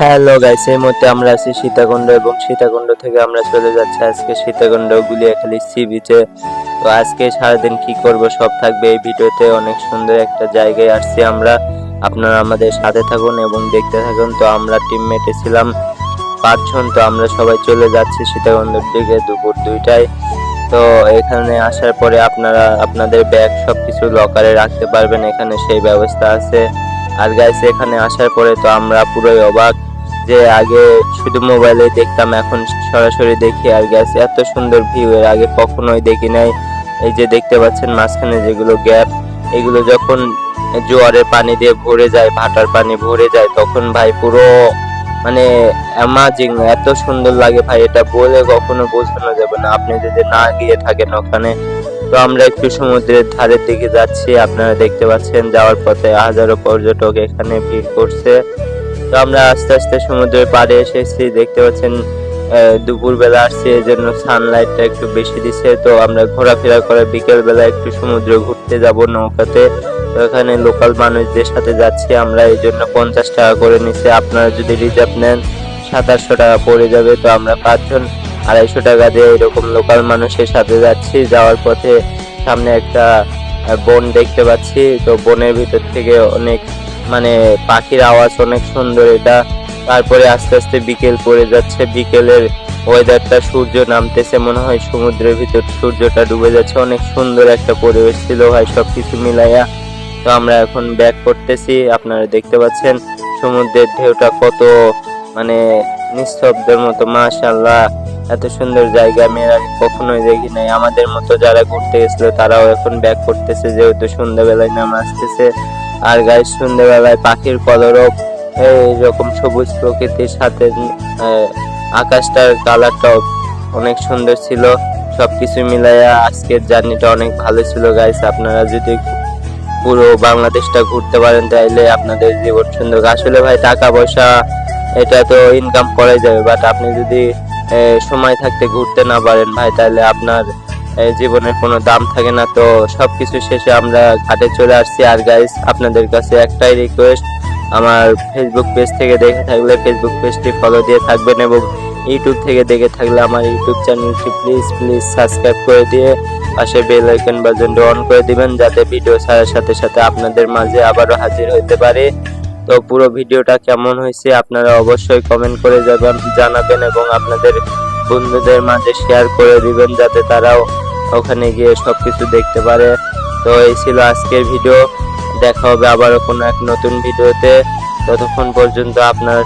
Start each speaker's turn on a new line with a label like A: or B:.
A: Hello guys, এই মুহূর্তে আমরা আছি সীতাকুণ্ড এবং সীতাকুণ্ড থেকে আমরা চলে যাচ্ছি আজকে সীতাকুণ্ড গুলিয়াখালী সি বিচে। তো আজকে সারাদিন কি করব সব থাকবে এই ভিডিওতে। অনেক সুন্দর একটা জায়গায় আসছি আমরা, আপনারা আমাদের সাথে থাকুন এবং দেখতে থাকুন। তো আমরা টিমমেটে ছিলাম 5 জন, তো আমরা সবাই চলে যাচ্ছি সীতাকুণ্ডের দিকে দুপুর 2টায়। তো এখানে আসার পরে আপনারা আপনাদের ব্যাগ সবকিছু লকারে রাখতে পারবেন, এখানে সেই ব্যবস্থা আছে। আর গাইস এখানে আসার পরে তো আমরা পুরোই অবাক, যে আগে শুধু মোবাইলে দেখতাম, এখন সরাসরি দেখি। আর গাইস এত সুন্দর ভিউ এর আগে কখনোই দেখি নাই। এই যে দেখতে পাচ্ছেন মাঝখানে যেগুলো গ্যাপ, এগুলো যখন জোয়ারের পানি দিয়ে ভরে যায়, ভাটার পানি ভরে যায়, তখন ভাই পুরো মানে অ্যামাজিং, এত সুন্দর লাগে ভাই, এটা বলে কখনো বোঝানো যাবে না আপনি যদি না গিয়ে থাকেন ওখানে। তো আমরা একটু সমুদ্রের ধারের দিকে যাচ্ছি, আপনারা দেখতে পাচ্ছেন যাওয়ার পথে হাজারো পর্যটক এখানে ভিড় করছে। তো আমরা আস্তে আস্তে সমুদ্রের পাড়ে এসেছি, দেখতে পাচ্ছেন দুপুর বেলা আসছে, এই জন্য সানলাইটটা একটু বেশি দিচ্ছে। তো আমরা ঘোরাফেরা করে বিকেল বেলা একটু সমুদ্র ঘুরতে যাব নৌকাতে। তো এখানে লোকাল মানুষদের সাথে যাচ্ছি আমরা, এই জন্য 50 টাকা করে নিচ্ছে। আপনারা যদি রিজার্ভ নেন 2700 টাকা পড়ে যাবে। তো আমরা 5 জন 250 টাকা দিয়ে এরকম লোকাল মানুষের সাথে যাচ্ছি। যাওয়ার পথে সামনে একটা বন দেখতে পাচ্ছি, তো বনের ভিতর থেকে অনেক মানে পাখির আওয়াজ, অনেক সুন্দর এটা। তারপরে আস্তে আস্তে বিকেল পড়ে যাচ্ছে, বিকেলের ওয়েদারটা, সূর্য নামতেছে, মনে হয় সমুদ্রের ভিতর সূর্যটা ডুবে যাচ্ছে। অনেক সুন্দর একটা পরিবেশ ছিল ভাই সবকিছু মিলাইয়া। তো আমরা এখন ব্যাক করতেছি, আপনারা দেখতে পাচ্ছেন সমুদ্রের ঢেউটা কত মানে নিস্তব্ধের মতো। মাশাআল্লাহ, এত সুন্দর জায়গা আমি এর আগে কখনোই দেখি নাই। আমাদের মতো যারা ঘুরতে গেছিল তারাও এখন ব্যাক করতেছে, যেহেতু সন্ধ্যাবেলায় নাম আসতেছে। আর গাইস সন্ধ্যাবেলায় পাখির কলরব, এইরকম সবুজ প্রকৃতির সাথে আকাশটার কালারটাও অনেক সুন্দর ছিল। সবকিছু মিলাইয়া আজকের জার্নিটা অনেক ভালো ছিল গাইস। আপনারা যদি পুরো বাংলাদেশটা ঘুরতে পারেন তাইলে আপনাদের জীবন সুন্দর। আসলে ভাই টাকা পয়সা এটা তো ইনকাম করাই যাবে, বাট আপনি যদি সময় থাকতে ঘুরতে না পারেন ভাই, তাহলে আপনার জীবনের কোনো দাম থাকে না। তো সবকিছু শেষে আমরা ঘাটে চলে আসছি। আর গাইস আপনাদের কাছে একটাই রিকোয়েস্ট, আমার ফেসবুক পেজ থেকে দেখে থাকলে ফেসবুক পেজটি ফলো দিয়ে থাকবেন, এবং ইউটিউব থেকে দেখে থাকলে আমার ইউটিউব চ্যানেলটি প্লিজ সাবস্ক্রাইব করে দিয়ে পাশে বেল আইকন বাটনটি অন করে দিবেন, যাতে ভিডিও ছাড়ার সাথে সাথে আপনাদের মাঝে আবারও হাজির হতে পারে। তো পুরো ভিডিওটা কেমন হয়েছে আপনারা অবশ্যই কমেন্ট করে জানাবেন, এবং আপনাদের বন্ধুদের মাঝে শেয়ার করে দিবেন, যাতে তারাও ওখানে গিয়ে সবকিছু দেখতে পারে। তো এই ছিল আজকের ভিডিও, দেখা হবে আবারও কোনো এক নতুন ভিডিওতে। ততক্ষণ পর্যন্ত আপনারা